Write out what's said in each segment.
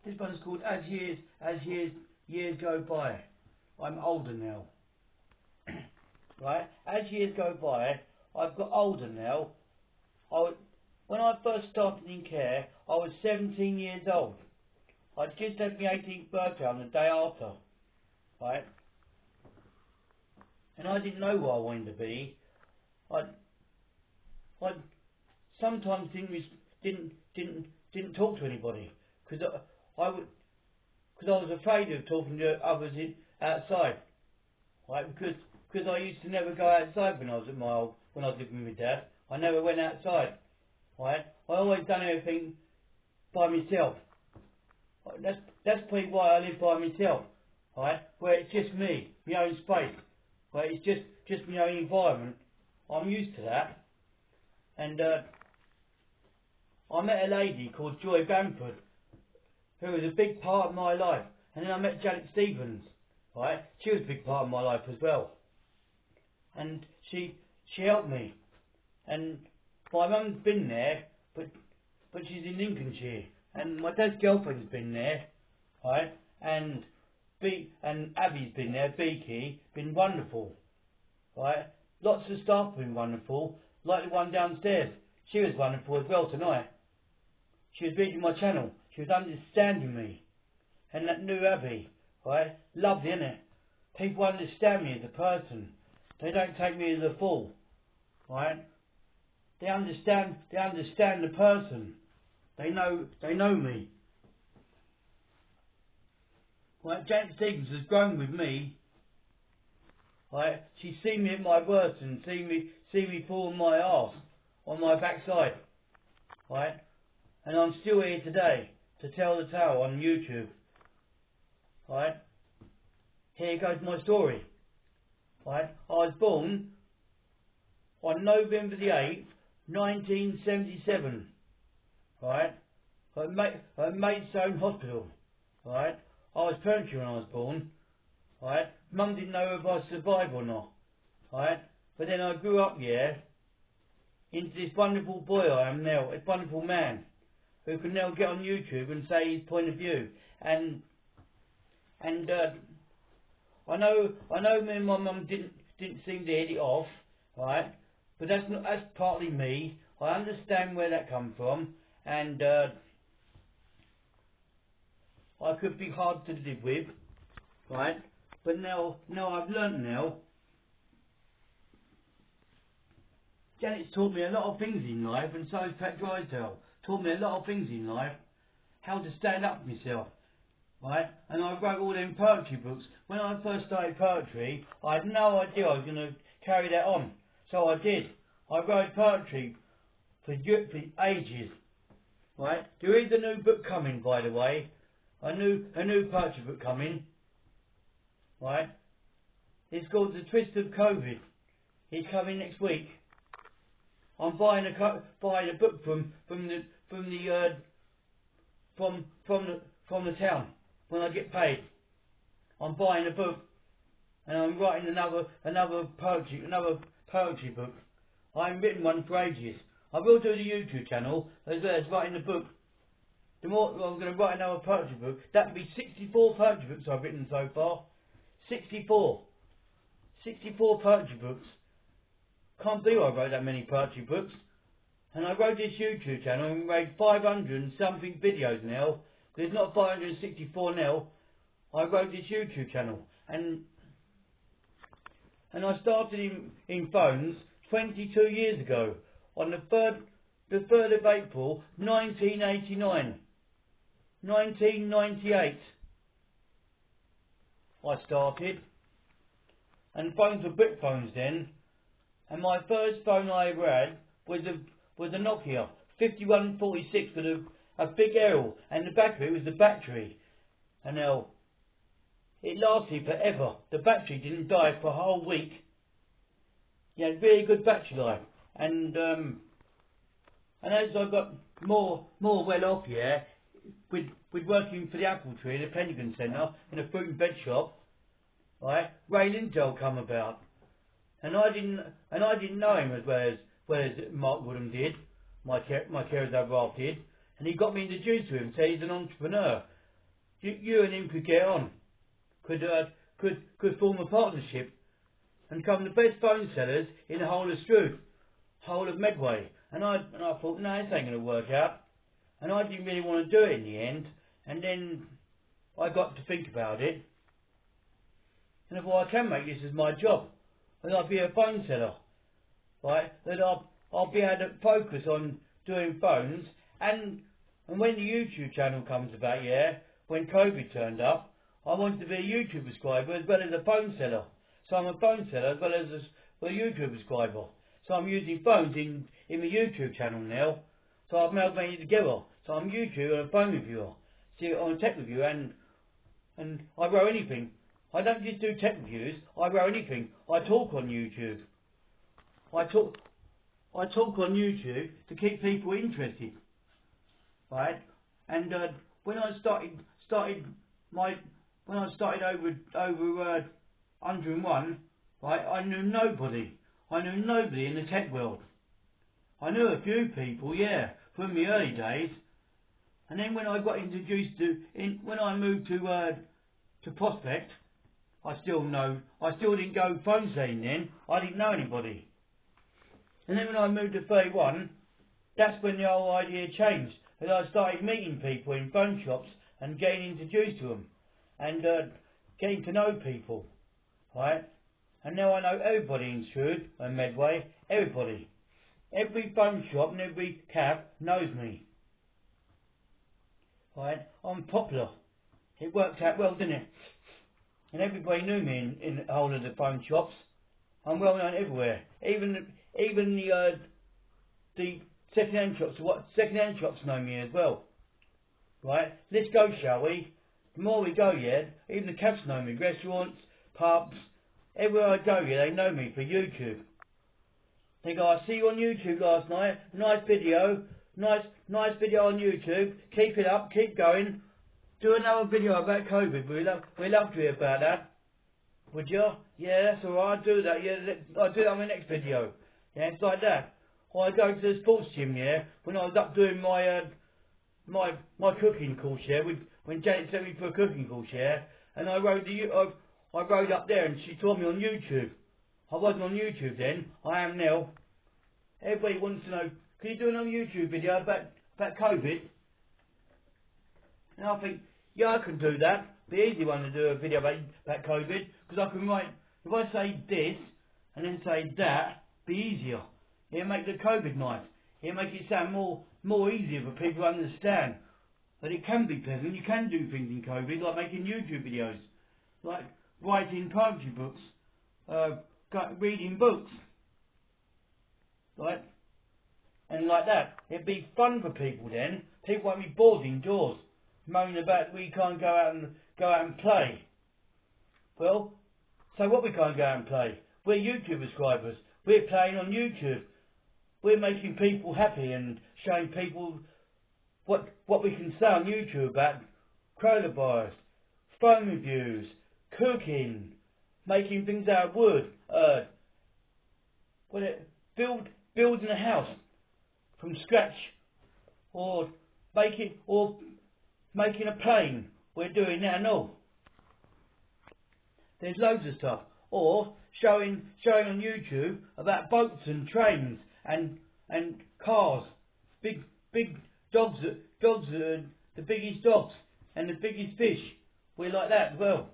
This one's called As Years Go By. I'm older now. Right? As years go by, I've got older now. When I first started in care, I was 17 years old. I'd just had my 18th birthday on the day after. Right? And I didn't know what I wanted to be. I sometimes didn't talk to anybody because I was afraid of talking to others outside, right? Because I used to never go outside when I was living with my dad. I never went outside, right? I always done everything by myself. That's probably why I live by myself, right? Where it's just me, my own space, where it's just my own environment. I'm used to that. And I met a lady called Joy Bamford, who was a big part of my life. And then I met Janet Stevens, right? She was a big part of my life as well. And she helped me. And my mum's been there, but she's in Lincolnshire. And my dad's girlfriend's been there, right? And Abby's been there, Beaky, been wonderful, right? Lots of staff have been wonderful, like the one downstairs. She was wonderful as well tonight. She was reading my channel. She was understanding me. And that new Abby, right? Lovely, innit? People understand me as a person. They don't take me as a fool, right? They understand the person. They know me. Right? Janet Stevens has grown with me. Right? She's seen me at my worst and seen me fall on my arse, on my backside. Right? And I'm still here today to tell the tale on YouTube. Right? Here goes my story. Right? I was born on November the 8th, 1977. Right? At Maidstone Hospital. Right? I was pregnant when I was born. Right? Mum didn't know if I'd survive or not. Right? But then I grew up, into this wonderful boy I am now, a wonderful man, who can now get on YouTube and say his point of view. And I know me and my mum didn't seem to hit it off, right? But that's partly me. I understand where that come from, and I could be hard to live with, right? But now I've learnt now. Janet's taught me a lot of things in life, and so has Pat Drysdale. Taught me a lot of things in life. How to stand up for myself, right? And I wrote all them poetry books. When I first started poetry, I had no idea I was going to carry that on. So I did. I wrote poetry for ages, right? There is a new book coming, by the way. A new poetry book coming, right? It's called The Twist of COVID. It's coming next week. I'm buying a book from the town when I get paid. I'm buying a book, and I'm writing another poetry book. I haven't written one for ages. I will do the YouTube channel as well as writing the book. The more I'm going to write another poetry book, that would be 64 poetry books I've written so far. 64 poetry books. Can't believe I wrote that many poetry books. And I wrote this YouTube channel and made 500 and something videos now. There's not 564 now. I wrote this YouTube channel. And I started in phones 22 years ago. On the 3rd of April 1989. 1998. I started. And phones were brick phones then. And my first phone I ever had was a Nokia 5146 with a big arrow, and the battery was the battery. And now it lasted forever. The battery didn't die for a whole week. You had really good battery life. And as I got more well off, with working for the Apple Tree, the Pentagon Centre, in a fruit and veg shop, right? Ray Lintel come about. And I didn't know him as well as Mark Woodham did, my carers over half did, and he got me introduced to him, so he's an entrepreneur. you and him could get on, could form a partnership and become the best phone sellers in the whole of Stroud, whole of Medway. And I thought, no, this ain't going to work out. And I didn't really want to do it in the end. And then I got to think about it. And I thought, I can make this as my job. And I'll be a phone seller, right? That I'll be able to focus on doing phones. And when the YouTube channel comes about, when COVID turned up, I wanted to be a YouTube subscriber as well as a phone seller. So I'm a phone seller as well as a YouTube subscriber. So I'm using phones in my YouTube channel now. So I've amalgamated together. So I'm YouTube and a phone reviewer. See, I'm a tech reviewer and I grow anything. I don't just do tech reviews. I grow anything. I talk on YouTube. I talk on YouTube to keep people interested, right? And when I started over 101, right, I knew nobody. I knew nobody in the tech world. I knew a few people, from the early days. And then when I got introduced when I moved to Prospect, I still didn't go phone selling then. I didn't know anybody. And then when I moved to 31, that's when the whole idea changed. And I started meeting people in phone shops and getting introduced to them and getting to know people, right? And now I know everybody in Stroud and Medway, everybody. Every phone shop and every cab knows me, right? I'm popular. It worked out well, didn't it? And everybody knew me in the whole of the phone shops. I'm well known everywhere. Even the second-hand shops know me as well. Right? Let's go, shall we? The more we go, even the cabs know me. Restaurants, pubs, everywhere I go, they know me for YouTube. They go, I see you on YouTube last night. Nice video. Nice video on YouTube. Keep it up. Keep going. Do another video about COVID. We'd love to hear about that. Would you? Yeah, that's alright. I'll do that. Yeah, I'll do that on my next video. Yeah, it's like that. Or I go to the sports gym, when I was up doing my my cooking course, when Janet sent me for a cooking course, and I rode up there and she taught me on YouTube. I wasn't on YouTube then. I am now. Everybody wants to know, can you do another YouTube video about COVID? And I think, I can do that. The easy one to do a video about COVID, because I can write, if I say this and then say that, be easier. It'll make the COVID nice. It'll make it sound more easier for people to understand. That it can be pleasant. You can do things in COVID, like making YouTube videos, like writing poetry books, reading books, right? And like that. It'd be fun for people then. People won't be bored indoors, moaning about we can't go out and play. Well, so what we can't go out and play? We're YouTube subscribers. We're playing on YouTube. We're making people happy and showing people what we can say on YouTube about coronavirus, phone reviews, cooking, making things out of wood, building a house from scratch, or making a plane. We're doing that and all. There's loads of stuff. Or showing on YouTube about boats and trains and cars, big dogs, the biggest dogs and the biggest fish. We like that as well.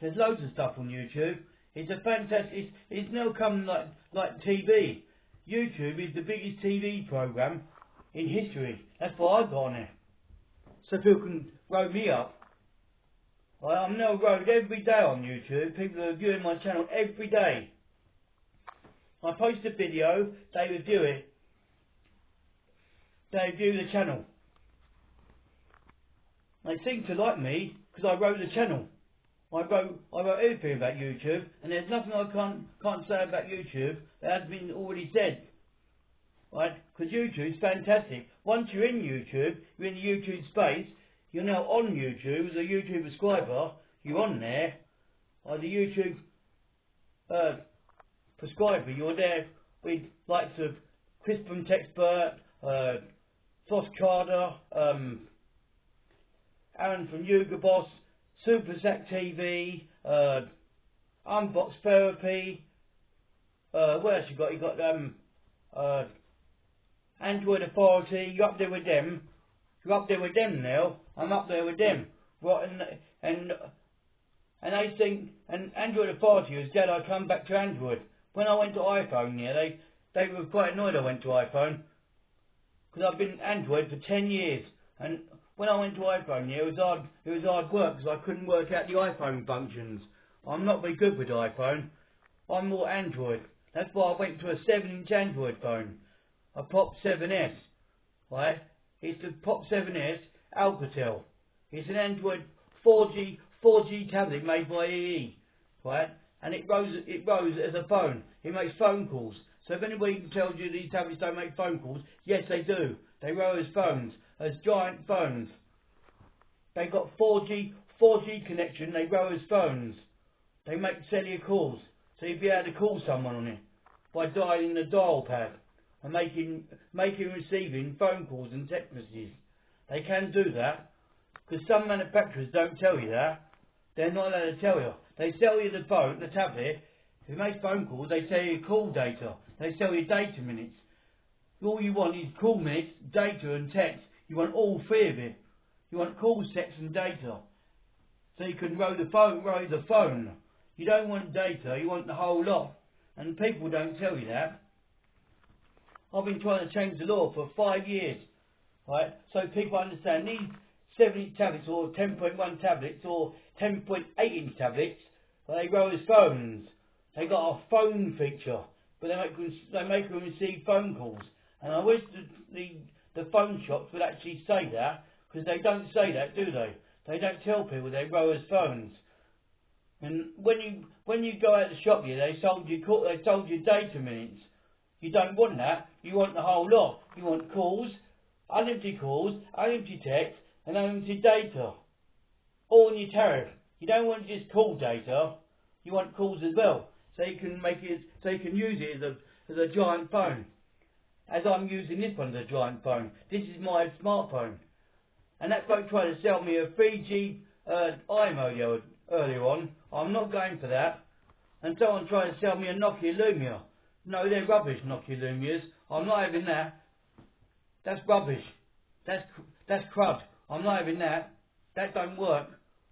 There's loads of stuff on YouTube. It's a fantastic. It's now come like TV. YouTube is the biggest TV program in history. That's what I've got on it. So people can road me up. I'm now road every day on YouTube. People are viewing my channel every day. I post a video, they review it. They review the channel. They seem to like me because I wrote the channel. I wrote everything about YouTube, and there's nothing I can't say about YouTube that has been already said. Right? Because YouTube's fantastic. Once you're in YouTube, you're in the YouTube space, you're now on YouTube as a YouTube subscriber, you're on there. As a YouTube subscriber, you're there with likes of Crispin Texpert, Foss Carter, Aaron from Yuga Boss, Super Sack TV, Unbox Therapy. What else you got? You got Android Authority. You're up there with them. You're up there with them now. I'm up there with them. Right, and they think, and Android Authority was glad I come back to Android. When I went to iPhone, yeah, they were quite annoyed I went to iPhone, because I've been Android for 10 years, and when I went to iPhone, yeah, it was hard work, because I couldn't work out the iPhone functions. I'm not very good with iPhone. I'm more Android. That's why I went to a 7-inch Android phone, a Pop 7S, right? It's the Pop 7S Alcatel. It's an Android 4G tablet made by EE, right? And it rose as a phone. It makes phone calls. So if anybody tells you these tablets don't make phone calls, yes they do. They roll as phones, as giant phones. They got 4G connection. They roll as phones. They make cellular calls, so you'd be able to call someone on it by dialing the dial pad and making and receiving phone calls and text messages. They can do that, because some manufacturers don't tell you that. They're not allowed to tell you. They sell you the phone, the tablet. If you make phone calls, they sell you call data. They sell you data minutes. All you want is call minutes, data and text. You want all three of it. You want calls, text and data. So you can roll the phone. You don't want data, you want the whole lot. And people don't tell you that. I've been trying to change the law for 5 years, right? So people understand these 7-inch tablets or 10.1 tablets or 10.8-inch tablets, they roll as phones. They got a phone feature, but they make them receive phone calls. And I wish the phone shops would actually say that, because they don't say that, do they? They don't tell people they roll as phones. And when you go out the shop here, they sold you data minutes. You don't want that. You want the whole lot. You want unlimited calls, unlimited text, and unlimited data, all in your tariff. You don't want just call data. You want calls as well, so you can use it as a giant phone. As I'm using this one as a giant phone. This is my smartphone, and that bloke tried to sell me a 3G iModem earlier on. I'm not going for that. And someone tried to sell me a Nokia Lumia. No, they're rubbish, Nokia Lumias. I'm not having that. That's rubbish. That's crud. I'm not having that. That don't work.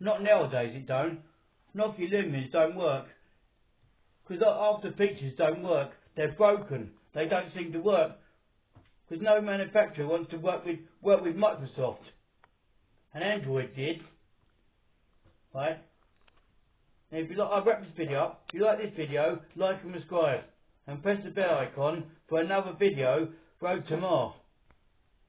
Not nowadays, it don't. Nokia Lumias don't work. Because after pictures don't work. They're broken. They don't seem to work. Because no manufacturer wants to work with Microsoft. And Android did. Right? Now, if you like, I'll wrap this video up. If you like this video, like and subscribe. And press the bell icon for another video, Road to Mar.